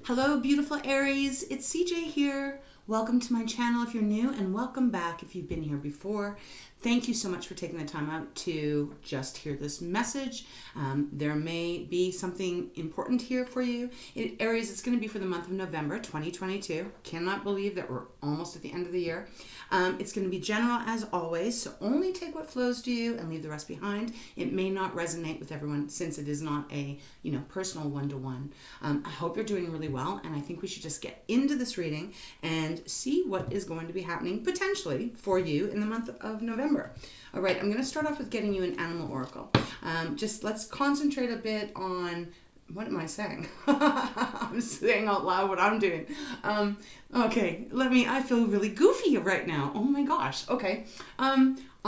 Hello, beautiful Aries. It's CJ here. Welcome to my channel if you're new, and welcome back if you've been here before. Thank you so much for taking the time out to just hear this message. There may be something important here for you. Aries, it's going to be for the month of November 2022. Cannot believe that we're almost at the end of the year. It's going to be general as always, so only take what flows to you and leave the rest behind. It may not resonate with everyone since it is not a personal one-to-one. I hope you're doing really well, and I think we should just get into this reading and see what is going to be happening potentially for you in the month of November. All right, I'm going to start off with getting you an animal oracle. Just let's concentrate a bit on, what am I saying? I'm saying out loud what I'm doing. Okay, I feel really goofy right now. Oh my gosh. Okay.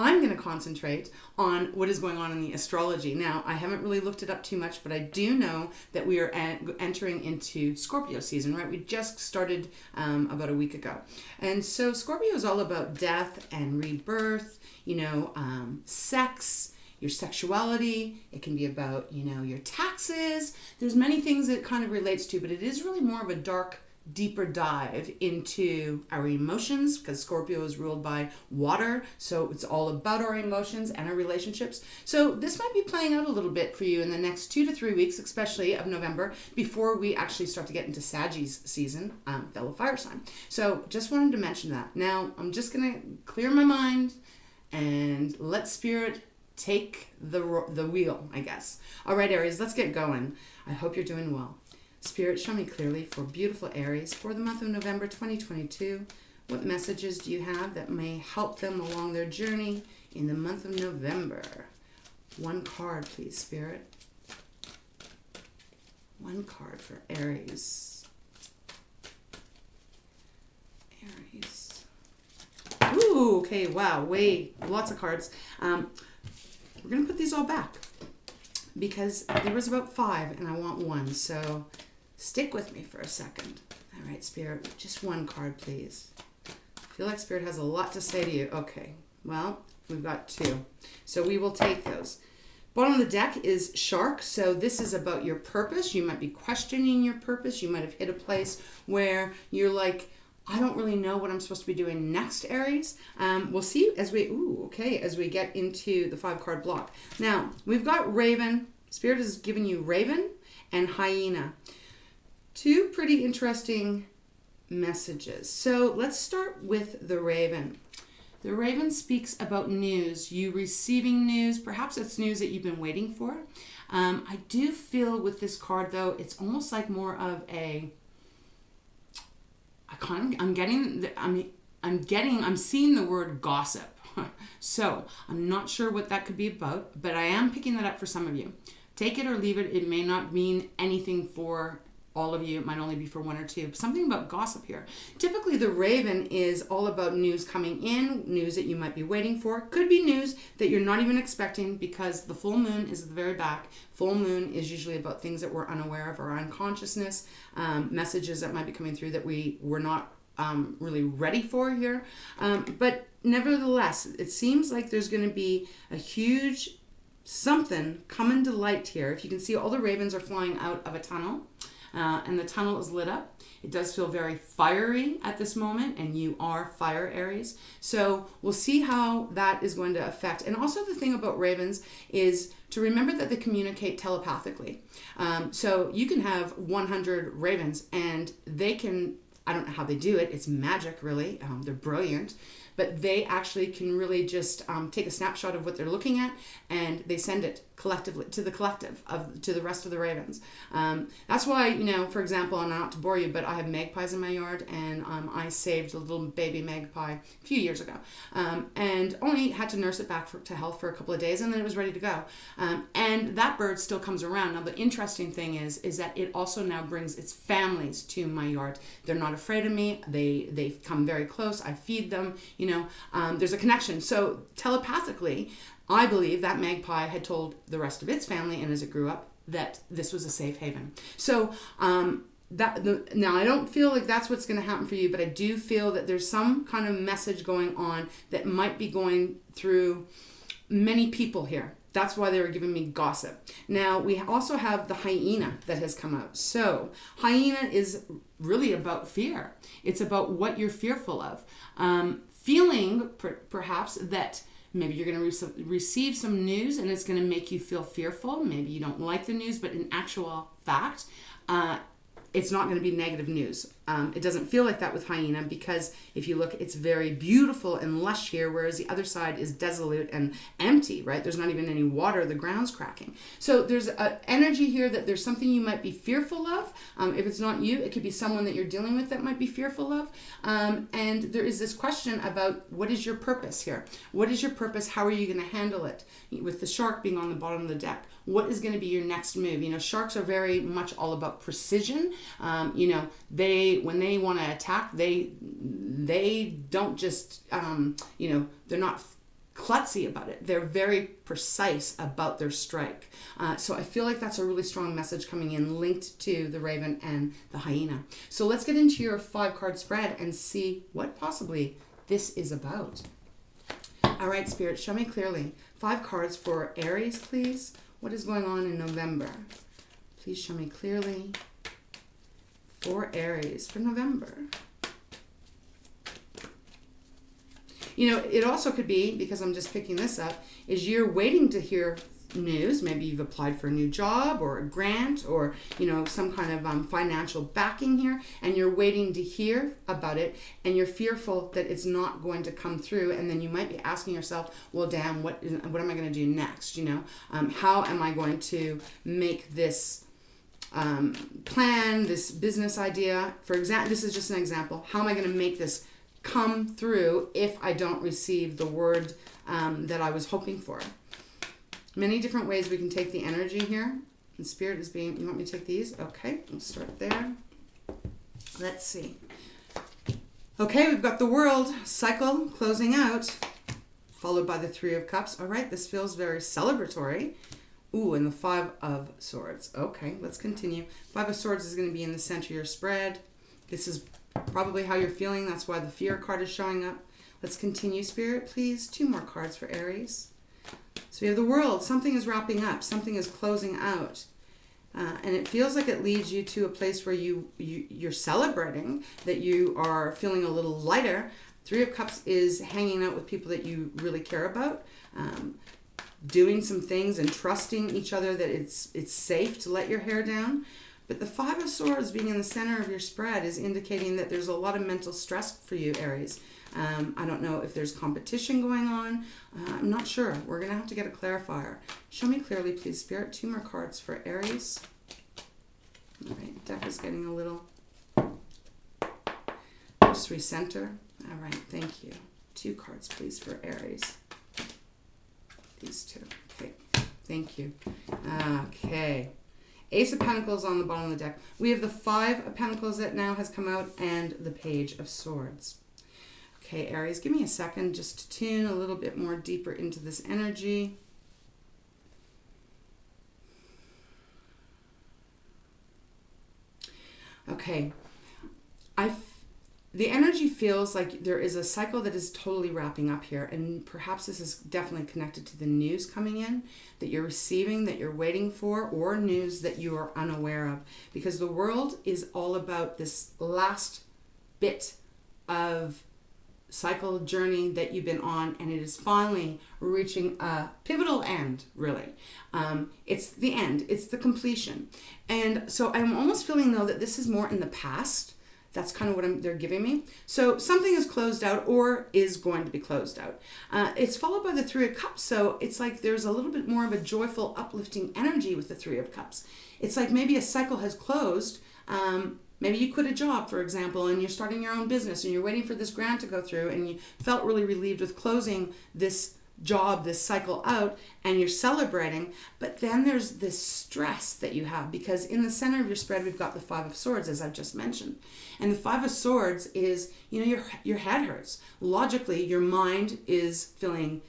I'm going to concentrate on what is going on in the astrology. Now, I haven't really looked it up too much, but I do know that we are entering into Scorpio season, right? We just started about a week ago. And so Scorpio is all about death and rebirth, sex, your sexuality. It can be about, your taxes. There's many things that it kind of relates to, but it is really more of a dark, deeper dive into our emotions, because Scorpio is ruled by water, so it's all about our emotions and our relationships. So this might be playing out a little bit for you in the next 2 to 3 weeks, especially of November, before we actually start to get into Saiz season, fellow fire sign. So just wanted to mention that. Now I'm just gonna clear my mind and let Spirit take the wheel, I guess. All right, Aries, let's get going. I hope you're doing well. Spirit, show me clearly for beautiful Aries for the month of November 2022. What messages do you have that may help them along their journey in the month of November? One card, please, Spirit. One card for Aries. Aries. Ooh, okay, wow, lots of cards. We're going to put these all back because there was about 5 and I want 1, so stick with me for a second. All right, Spirit, just 1 card, please. I feel like Spirit has a lot to say to you. Okay, well, we've got 2. So we will take those. Bottom of the deck is Shark. So this is about your purpose. You might be questioning your purpose. You might have hit a place where you're like, I don't really know what I'm supposed to be doing next, Aries. We'll see as we get into the 5-card block. Now, we've got Raven. Spirit has given you Raven and Hyena. 2 pretty interesting messages. So let's start with the Raven. The Raven speaks about news, you receiving news. Perhaps it's news that you've been waiting for. I do feel with this card, though, it's almost like more of a, I'm seeing the word gossip. So I'm not sure what that could be about, but I am picking that up for some of you. Take it or leave it. It may not mean anything for all of you. It might only be for 1 or 2. Something about gossip here. Typically the Raven is all about news coming in, news that you might be waiting for. Could be news that you're not even expecting, because the full moon is at the very back. Full moon is usually about things that we're unaware of, our unconsciousness, messages that might be coming through that we were not really ready for here. But nevertheless, it seems like there's going to be a huge something coming to light here. If you can see, all the ravens are flying out of a tunnel. And the tunnel is lit up. It does feel very fiery at this moment, and you are fire, Aries. So we'll see how that is going to affect. And also the thing about ravens is to remember that they communicate telepathically. So you can have 100 ravens and they can, I don't know how they do it. It's magic, really. They're brilliant. But they actually can really just take a snapshot of what they're looking at, and they send it collectively to the collective, to the rest of the ravens. That's why, for example, and not to bore you, but I have magpies in my yard, and I saved a little baby magpie a few years ago, and only had to nurse it back to health for a couple of days, and then it was ready to go. And that bird still comes around. Now, the interesting thing is that it also now brings its families to my yard. They're not afraid of me. They come very close. I feed them. There's a connection. So telepathically, I believe that magpie had told the rest of its family, and as it grew up, that this was a safe haven. So now I don't feel like that's what's going to happen for you, but I do feel that there's some kind of message going on that might be going through many people here. That's why they were giving me gossip. Now, we also have the hyena that has come out. So, hyena is really about fear. It's about what you're fearful of. Feeling, perhaps, that maybe you're going to receive some news and it's going to make you feel fearful. Maybe you don't like the news, but in actual fact, it's not going to be negative news. It doesn't feel like that with hyena, because if you look, it's very beautiful and lush here, whereas the other side is desolate and empty, right? There's not even any water, the ground's cracking. So there's an energy here that there's something you might be fearful of. If it's not you, it could be someone that you're dealing with that might be fearful of. And there is this question about, what is your purpose here? What is your purpose? How are you going to handle it? With the shark being on the bottom of the deck, what is going to be your next move? You know, sharks are very much all about precision. You know, when they want to attack, they don't just, you know, they're not klutzy about it. They're very precise about their strike. So I feel like that's a really strong message coming in, linked to the raven and the hyena. So let's get into your 5-card spread and see what possibly this is about. All right, Spirit, show me clearly. 5 cards for Aries, please. What is going on in November? Please show me clearly for Aries for November. You know, it also could be, because I'm just picking this up, is you're waiting to hear news. Maybe you've applied for a new job or a grant or, you know, some kind of financial backing here, and you're waiting to hear about it, and you're fearful that it's not going to come through, and then you might be asking yourself, well, damn, what am I going to do next? You know, how am I going to make this plan, this business idea? For example, this is just an example. How am I going to make this come through if I don't receive the word that I was hoping for? Many different ways we can take the energy here. And Spirit is being, you want me to take these? Okay, we'll start there. Let's see. Okay, we've got the world cycle closing out, followed by the 3 of Cups. All right, this feels very celebratory. Ooh, and the 5 of Swords. Okay, let's continue. 5 of Swords is going to be in the center of your spread. This is probably how you're feeling. That's why the Fear card is showing up. Let's continue, Spirit, please. 2 more cards for Aries. So we have the world. Something is wrapping up. Something is closing out. And it feels like it leads you to a place where you're celebrating, that you are feeling a little lighter. 3 of Cups is hanging out with people that you really care about. Doing some things and trusting each other that it's safe to let your hair down. But the 5 of Swords being in the center of your spread is indicating that there's a lot of mental stress for you, Aries. I don't know if there's competition going on. I'm not sure. We're going to have to get a clarifier. Show me clearly, please, Spirit. 2 more cards for Aries. All right, deck is getting a little... Just recenter. All right, thank you. 2 cards, please, for Aries. These 2. Okay, thank you. Okay. Ace of Pentacles on the bottom of the deck. We have the 5 of Pentacles that now has come out, and the Page of Swords. Okay, Aries, give me a second just to tune a little bit more deeper into this energy. Okay, the energy feels like there is a cycle that is totally wrapping up here, and perhaps this is definitely connected to the news coming in that you're receiving, that you're waiting for, or news that you are unaware of, because the world is all about this last bit of cycle journey that you've been on, and it is finally reaching a pivotal end, really. It's the end. It's the completion. And so I'm almost feeling, though, that this is more in the past. That's kind of what they're giving me. So something is closed out or is going to be closed out. It's followed by the 3 of Cups. So it's like there's a little bit more of a joyful, uplifting energy with the 3 of Cups. It's like maybe a cycle has closed. Maybe you quit a job, for example, and you're starting your own business and you're waiting for this grant to go through, and you felt really relieved with closing this job, this cycle out, and you're celebrating. But then there's this stress that you have, because in the center of your spread, we've got the 5 of Swords, as I've just mentioned. And the 5 of Swords is, you know, your head hurts. Logically, your mind is feeling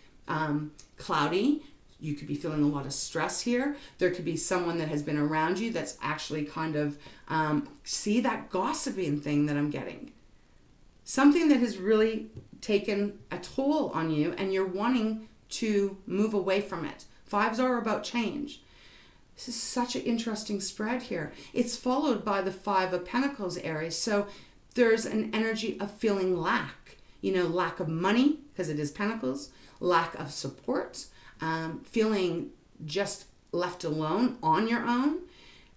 cloudy. You could be feeling a lot of stress here. There could be someone that has been around you that's actually kind of, see that gossiping thing that I'm getting. Something that has really taken a toll on you, and you're wanting to move away from it Fives are about change. This is such an interesting spread here. It's followed by the Five of Pentacles, Aries. So there's an energy of feeling lack. Lack of money, because it is Pentacles, lack of support, feeling just left alone on your own.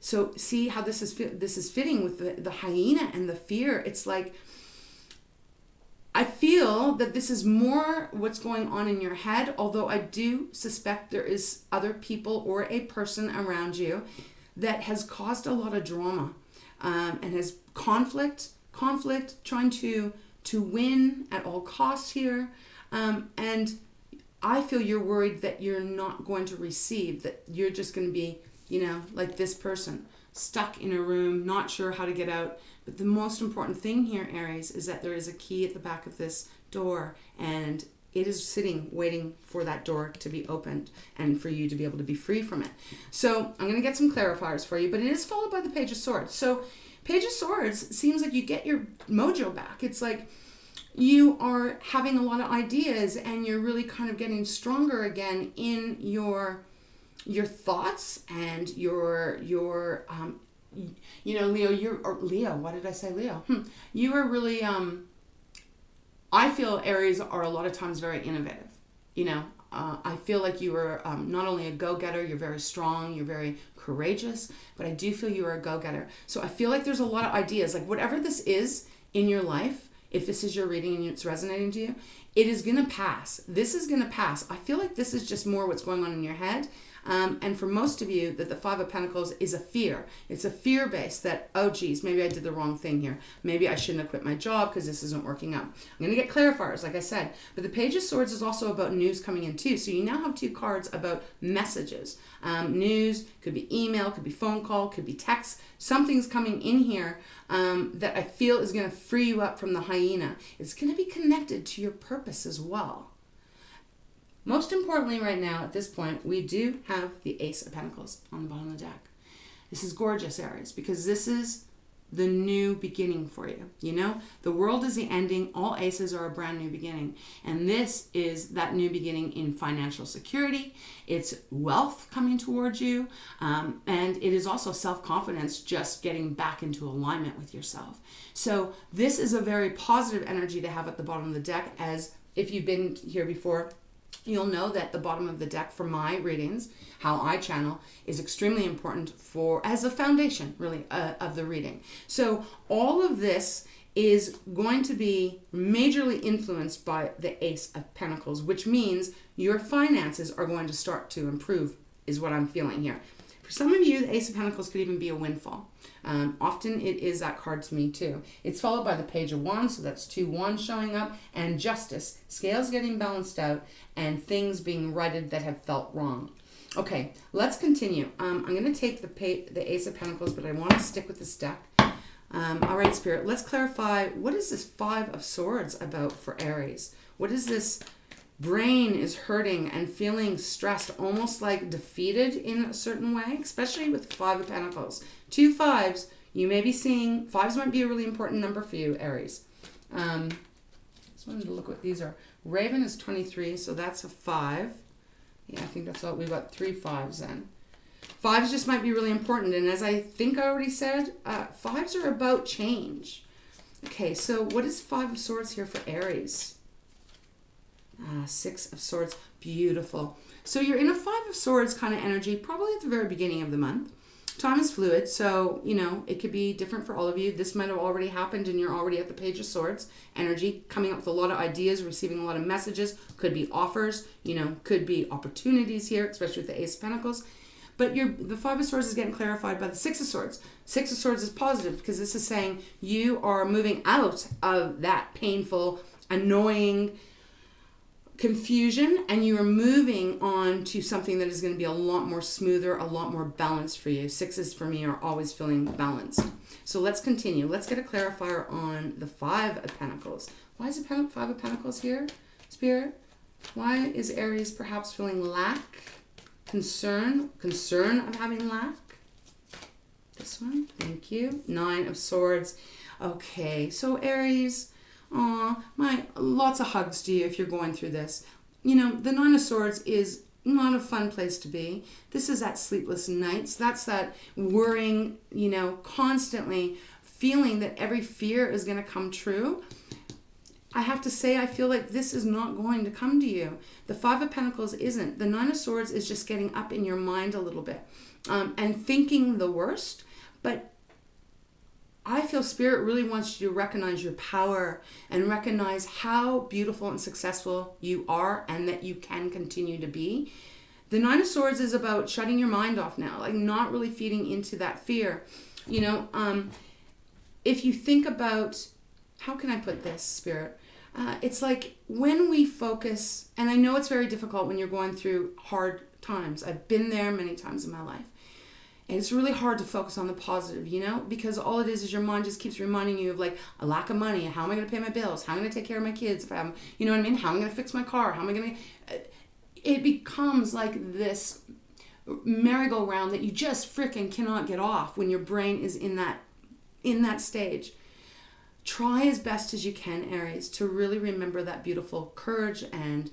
So see how this is fitting with the hyena and the fear. It's like, I feel that this is more what's going on in your head, although I do suspect there is other people or a person around you that has caused a lot of drama and has conflict, trying to win at all costs here. And I feel you're worried that you're not going to receive, that you're just going to be, like this person, stuck in a room, not sure how to get out. But the most important thing here, Aries, is that there is a key at the back of this door, and it is sitting, waiting for that door to be opened and for you to be able to be free from it. So I'm going to get some clarifiers for you, but it is followed by the Page of Swords. So Page of Swords seems like you get your mojo back. It's like you are having a lot of ideas and you're really kind of getting stronger again in your thoughts and your Leo, why did I say Leo? You are really, I feel Aries are a lot of times very innovative. I feel like you are not only a go-getter, you're very strong, you're very courageous, but I do feel you are a go-getter. So I feel like there's a lot of ideas, like whatever this is in your life, if this is your reading and it's resonating to you, it is going to pass. This is going to pass. I feel like this is just more what's going on in your head. And for most of you, that the Five of Pentacles is a fear. It's a fear base that, oh geez, maybe I did the wrong thing here. Maybe I shouldn't have quit my job because this isn't working out. I'm going to get clarifiers, like I said. But the Page of Swords is also about news coming in too. So you now have two cards about messages. News, could be email, could be phone call, could be text. Something's coming in here that I feel is going to free you up from the hyena. It's going to be connected to your purpose as well. Most importantly right now, at this point, we do have the Ace of Pentacles on the bottom of the deck. This is gorgeous, Aries, because this is the new beginning for you. The world is the ending. All aces are a brand new beginning. And this is that new beginning in financial security. It's wealth coming towards you. And it is also self-confidence, just getting back into alignment with yourself. So this is a very positive energy to have at the bottom of the deck, as if you've been here before, you'll know that the bottom of the deck for my readings, how I channel, is extremely important as a foundation, really, of the reading. So all of this is going to be majorly influenced by the Ace of Pentacles, which means your finances are going to start to improve, is what I'm feeling here. For some of you, the Ace of Pentacles could even be a windfall. Often it is that card to me too. It's followed by the Page of Wands, so that's 2 wands showing up, and justice, scales getting balanced out, and things being righted that have felt wrong. Okay, let's continue. I'm going to take the Ace of Pentacles, but I want to stick with this deck. All right, Spirit, let's clarify, what is this Five of Swords about for Aries? What is this? Brain is hurting and feeling stressed, almost like defeated in a certain way, especially with Five of Pentacles. 2 fives, you may be seeing, fives might be a really important number for you, Aries. Just wanted to look what these are. Raven is 23, so that's a 5. Yeah, I think that's all. We've got 3 fives then. Fives just might be really important, and as I think I already said, fives are about change. Okay, so what is 5 of Swords here for Aries? 6 of Swords, beautiful. So you're in a 5 of Swords kind of energy, probably at the very beginning of the month. Time is fluid, so, it could be different for all of you. This might have already happened and you're already at the Page of Swords energy, coming up with a lot of ideas, receiving a lot of messages, could be offers, could be opportunities here, especially with the Ace of Pentacles. But the 5 of Swords is getting clarified by the 6 of Swords. 6 of Swords is positive because this is saying you are moving out of that painful, annoying confusion, and you are moving on to something that is going to be a lot more smoother, a lot more balanced for you. 6s for me are always feeling balanced. So let's continue. Let's get a clarifier on the 5 of Pentacles. Why is the 5 of Pentacles here, Spirit? Why is Aries perhaps feeling lack, concern of having lack? This one, thank you. 9 of Swords. Okay, so Aries, lots of hugs to you if you're going through this. The 9 of Swords is not a fun place to be. This is that sleepless nights. That's that worrying, constantly feeling that every fear is going to come true. I have to say, I feel like this is not going to come to you. The Five of Pentacles isn't. The Nine of Swords is just getting up in your mind a little bit and thinking the worst. But I feel Spirit really wants you to recognize your power and recognize how beautiful and successful you are and that you can continue to be. The Nine of Swords is about shutting your mind off now, like not really feeding into that fear. If you think about, how can I put this, Spirit? It's like when we focus, and I know it's very difficult when you're going through hard times. I've been there many times in my life. And it's really hard to focus on the positive, because all it is your mind just keeps reminding you of like a lack of money. How am I going to pay my bills? How am I going to take care of my kids? If I'm, you know what I mean? How am I going to fix my car? How am I going to... It becomes like this merry-go-round that you just freaking cannot get off when your brain is in that stage. Try as best as you can, Aries, to really remember that beautiful courage and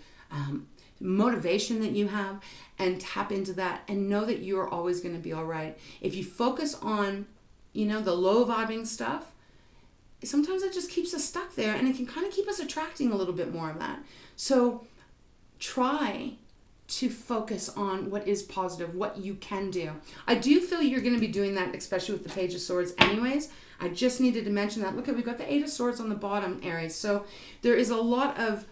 motivation that you have and tap into that and know that you are always going to be all right. If you focus on, the low vibing stuff, sometimes it just keeps us stuck there and it can kind of keep us attracting a little bit more of that. So try to focus on what is positive, what you can do. I do feel you're going to be doing that, especially with the Page of Swords anyways. I just needed to mention that. Look, we've got the Eight of Swords on the bottom, Aries. So there is a lot of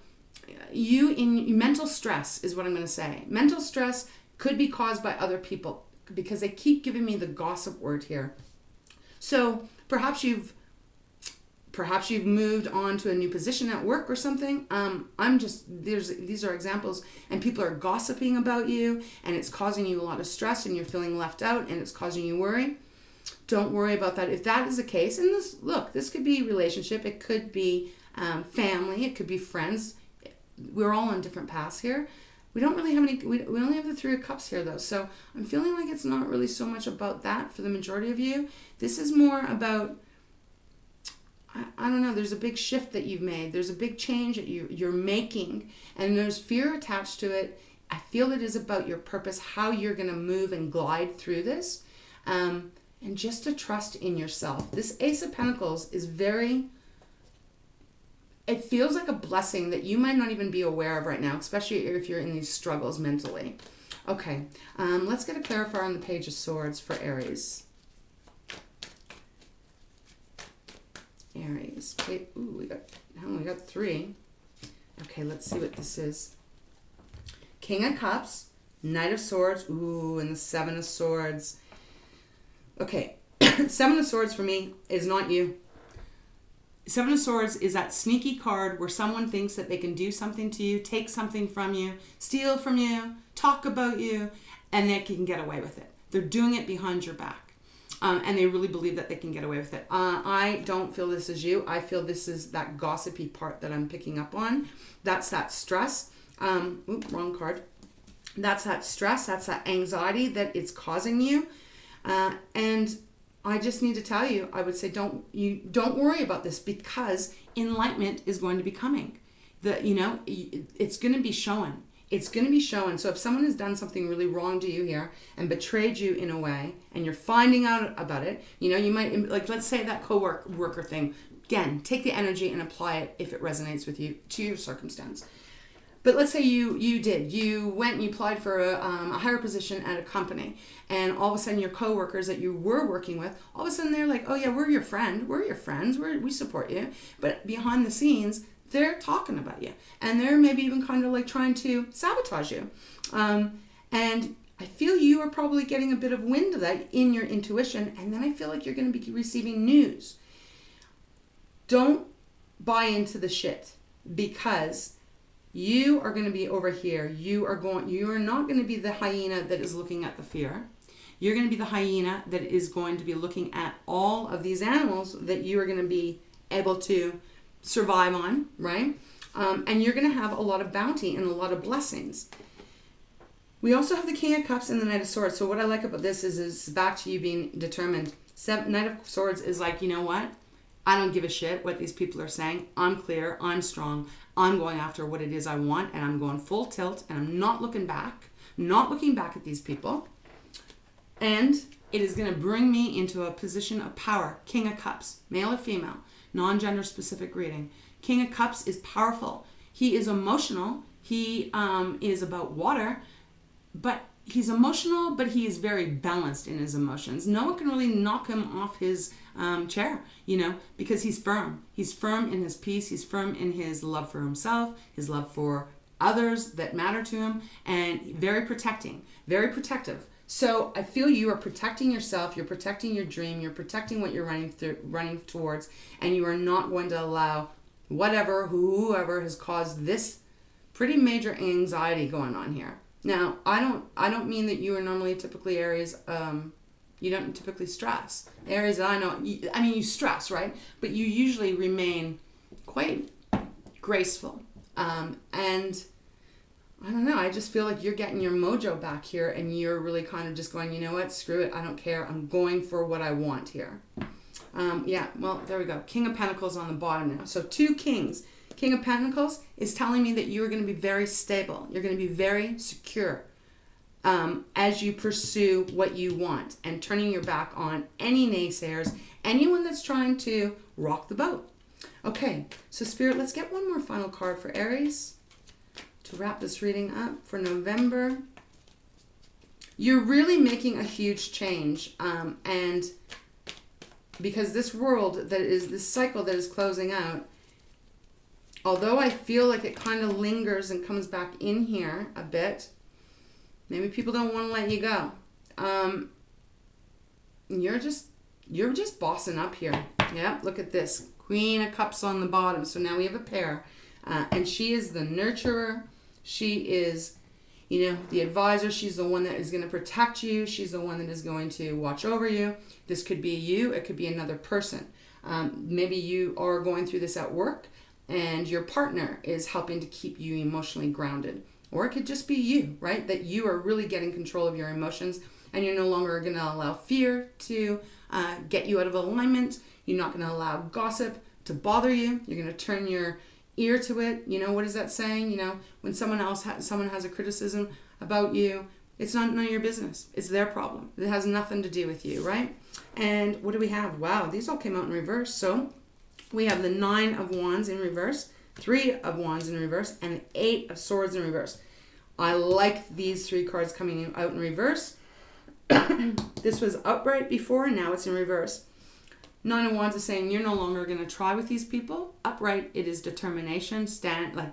you in mental stress is what I'm going to say. Mental stress could be caused by other people because they keep giving me the gossip word here. So perhaps you've moved on to a new position at work or something. These are examples, and people are gossiping about you, and it's causing you a lot of stress, and you're feeling left out, and it's causing you worry. Don't worry about that. If that is the case, and this could be relationship, it could be family, it could be friends. We're all on different paths here. We don't really have any, we only have the Three of Cups here though. So I'm feeling like it's not really so much about that for the majority of you. This is more about, I don't know, there's a big shift that you've made. There's a big change that you're making, and there's fear attached to it. I feel it is about your purpose, how you're going to move and glide through this, and just to trust in yourself. This Ace of Pentacles is it feels like a blessing that you might not even be aware of right now, especially if you're in these struggles mentally. Okay, let's get a clarifier on the Page of Swords for Aries. Aries. Wait, ooh, we got three. Okay, let's see what this is. King of Cups, Knight of Swords, ooh, and the Seven of Swords. Okay, Seven of Swords for me is not you. Seven of Swords is that sneaky card where someone thinks that they can do something to you, take something from you, steal from you, talk about you, and they can get away with it. They're doing it behind your back. And they really believe that they can get away with it. I don't feel this is you. I feel this is that gossipy part that I'm picking up on. That's that stress. Wrong card. That's that stress. That's that anxiety that it's causing you. And I just need to tell you, I would say don't worry about this, because enlightenment is going to be coming. It's going to be shown. It's going to be shown. So if someone has done something really wrong to you here and betrayed you in a way, and you're finding out about it, you might, like, let's say that co-worker thing. Again, take the energy and apply it if it resonates with you to your circumstance. But let's say you went and you applied for a higher position at a company, and all of a sudden your coworkers that you were working with, all of a sudden they're like, oh yeah, we're your friend, we're your friends, we support you. But behind the scenes, they're talking about you, and they're maybe even kind of like trying to sabotage you. And I feel you are probably getting a bit of wind of that in your intuition, and then I feel like you're going to be receiving news. Don't buy into the shit, because you are going to be over here. You are not going to be the hyena that is looking at the fear. You're going to be the hyena that is going to be looking at all of these animals that you are going to be able to survive on, right? And you're going to have a lot of bounty and a lot of blessings. We also have the King of Cups and the Knight of Swords. So what I like about this is back to you being determined. Knight of Swords is like, you know what? I don't give a shit what these people are saying. I'm clear. I'm strong. I'm going after what it is I want, and I'm going full tilt, and I'm not looking back, not looking back at these people. And it is going to bring me into a position of power. King of Cups, male or female, non-gender specific reading. King of Cups is powerful. He is emotional. He is about water, but he's emotional, but he is very balanced in his emotions. No one can really knock him off his chair, because he's firm. He's firm in his peace. He's firm in his love for himself, his love for others that matter to him, and very protecting, very protective. So I feel you are protecting yourself, you're protecting your dream, you're protecting what you're running towards, and you are not going to allow whoever has caused this pretty major anxiety going on here. Now, I don't mean that you are normally typically Aries, you don't typically stress. Aries that I know, you stress, right? But you usually remain quite graceful. And I don't know, I just feel like you're getting your mojo back here and you're really kind of just going, you know what, screw it, I don't care, I'm going for what I want here. Well, there we go. King of Pentacles on the bottom now. So 2 kings. King of Pentacles is telling me that you are going to be very stable. You're going to be very secure as you pursue what you want and turning your back on any naysayers, anyone that's trying to rock the boat. Okay, so Spirit, let's get one more final card for Aries to wrap this reading up for November. You're really making a huge change, and because this cycle that is closing out, although I feel like it kind of lingers and comes back in here a bit, maybe people don't want to let you go. You're just bossing up here. Yeah, look at this. Queen of Cups on the bottom. So now we have a pair. And she is the nurturer. She is, the advisor. She's the one that is going to protect you. She's the one that is going to watch over you. This could be you. It could be another person. Maybe you are going through this at work and your partner is helping to keep you emotionally grounded. Or it could just be you, right? That you are really getting control of your emotions and you're no longer going to allow fear to get you out of alignment. You're not going to allow gossip to bother you. You're going to turn your ear to it. What is that saying? When someone has a criticism about you, it's none of your business. It's their problem. It has nothing to do with you, right? And what do we have? Wow, these all came out in reverse. So we have the 9 of Wands in reverse, 3 of Wands in reverse, and the 8 of Swords in reverse. I like these 3 cards coming out in reverse. This was upright before, and now it's in reverse. 9 of Wands is saying you're no longer going to try with these people. Upright, it is determination,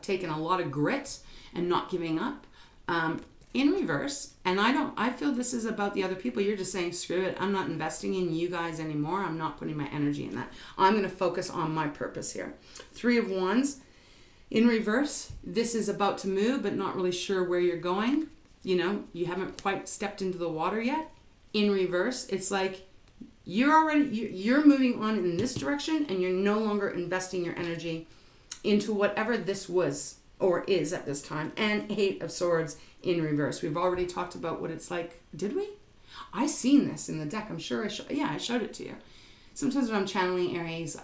taking a lot of grit and not giving up. In reverse, and I feel this is about the other people. You're just saying, screw it. I'm not investing in you guys anymore. I'm not putting my energy in that. I'm going to focus on my purpose here. 3 of Wands in reverse. This is about to move, but not really sure where you're going. You haven't quite stepped into the water yet. In reverse, it's like you're moving on in this direction and you're no longer investing your energy into whatever this was or is at this time. And 8 of Swords in reverse. We've already talked about what it's like. Did we? I seen this in the deck. I'm sure I showed it to you. Sometimes when I'm channeling Aries,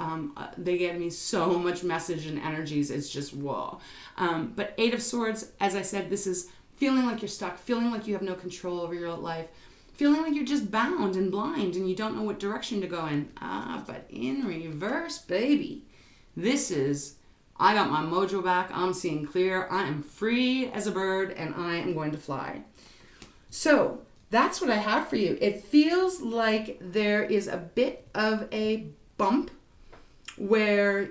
they give me so much message and energies. It's just whoa. But 8 of Swords, as I said, this is feeling like you're stuck, feeling like you have no control over your life, feeling like you're just bound and blind and you don't know what direction to go in. But in reverse, baby, this is, I got my mojo back. I'm seeing clear. I am free as a bird and I am going to fly. So that's what I have for you. It feels like there is a bit of a bump where,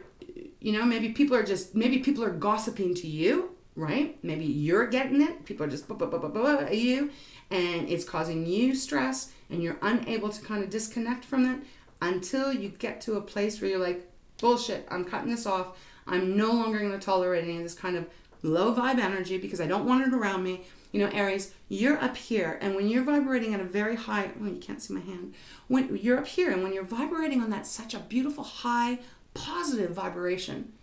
maybe people are gossiping to you, right? Maybe you're getting it. People are just at you and it's causing you stress and you're unable to kind of disconnect from it until you get to a place where you're like, bullshit, I'm cutting this off. I'm no longer going to tolerate any of this kind of low vibe energy because I don't want it around me. Aries, you're up here, and when you're vibrating at a very high, you can't see my hand. When you're up here, and when you're vibrating on that such a beautiful, high, positive vibration,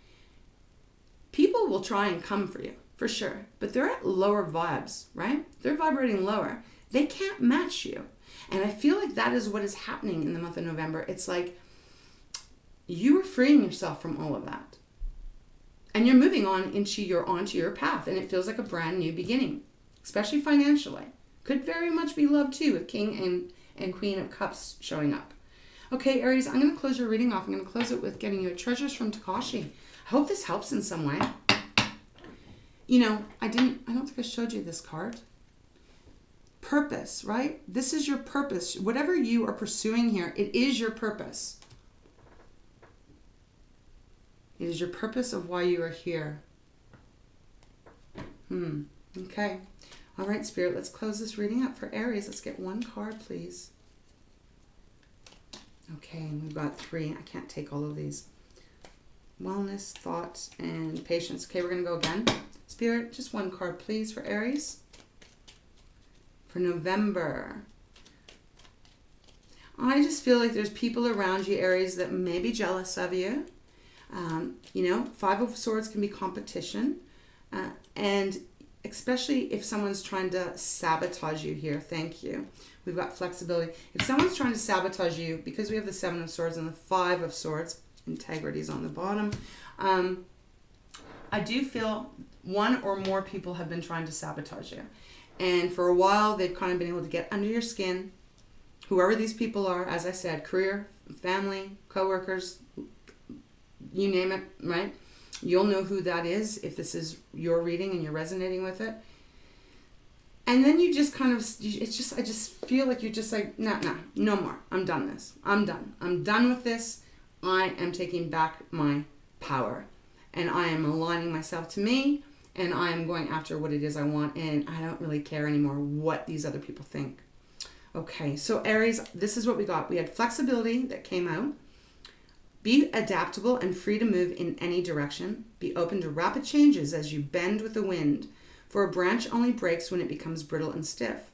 people will try and come for you, for sure. But they're at lower vibes, right? They're vibrating lower. They can't match you. And I feel like that is what is happening in the month of November. It's like you are freeing yourself from all of that. And you're moving on onto your path, and it feels like a brand new beginning. especially financially. Could very much be love too, with King and Queen of Cups showing up. Okay, Aries, I'm going to close your reading off. I'm going to close it with getting you a Treasures from Tikashi. I hope this helps in some way. You know, I don't think I showed you this card. Purpose, right? This is your purpose. Whatever you are pursuing here, it is your purpose. It is your purpose of why you are here. Okay. All right, Spirit, let's close this reading up for Aries. Let's get one card, please. Okay, and we've got 3. I can't take all of these. Wellness, thought, and patience. Okay, we're going to go again. Spirit, just one card, please, for Aries. For November. I just feel like there's people around you, Aries, that may be jealous of you. You know, 5 of Swords can be competition. And especially if someone's trying to sabotage you here. Thank you. We've got flexibility. If someone's trying to sabotage you, because we have the 7 of Swords and the 5 of Swords, integrity's on the bottom. I do feel 1 or more people have been trying to sabotage you. And for a while, they've kind of been able to get under your skin. Whoever these people are, as I said, career, family, co-workers, you name it, right? You'll know who that is if this is your reading and you're resonating with it. And then you just kind of, I just feel like you're just like, no more. I'm done this. I'm done. I'm done with this. I am taking back my power. And I am aligning myself to me. And I am going after what it is I want. And I don't really care anymore what these other people think. Okay, so Aries, this is what we got. We had flexibility that came out. Be adaptable and free to move in any direction. Be open to rapid changes as you bend with the wind. For a branch only breaks when it becomes brittle and stiff.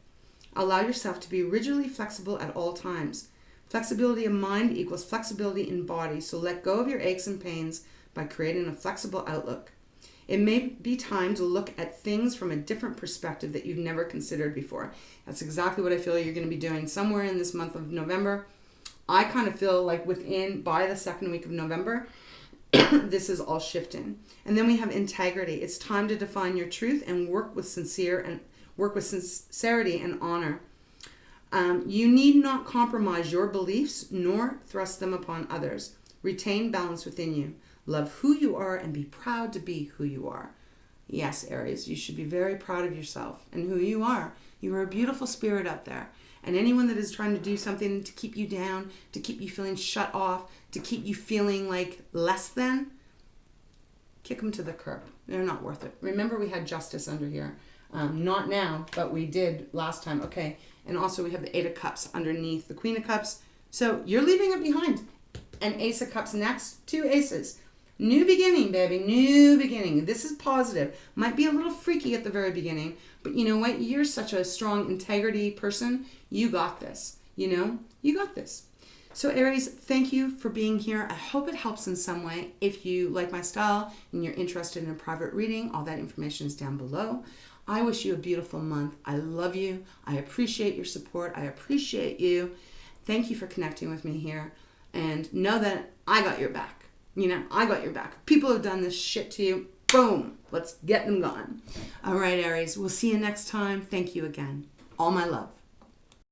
Allow yourself to be rigidly flexible at all times. Flexibility of mind equals flexibility in body, so let go of your aches and pains by creating a flexible outlook. It may be time to look at things from a different perspective that you've never considered before. That's exactly what I feel you're going to be doing somewhere in this month of November. I kind of feel like by the 2nd week of November, this is all shifting. And then we have integrity. It's time to define your truth and work with sincerity and honor. You need not compromise your beliefs nor thrust them upon others. Retain balance within you. Love who you are and be proud to be who you are. Yes, Aries, you should be very proud of yourself and who you are. You are a beautiful spirit out there. And anyone that is trying to do something to keep you down, to keep you feeling shut off, to keep you feeling like less than, kick them to the curb. They're not worth it. Remember, we had justice under here. Not now, but we did last time. Okay. And also we have the 8 of Cups underneath the Queen of Cups. So you're leaving it behind. And Ace of Cups next. 2 aces. New beginning, baby. New beginning. This is positive. Might be a little freaky at the very beginning. But you know what? You're such a strong integrity person. You got this. You know? You got this. So Aries, thank you for being here. I hope it helps in some way. If you like my style and you're interested in a private reading, all that information is down below. I wish you a beautiful month. I love you. I appreciate your support. I appreciate you. Thank you for connecting with me here. And know that I got your back. You know, I got your back. People have done this shit to you. Boom. Let's get them gone. All right, Aries. We'll see you next time. Thank you again. All my love.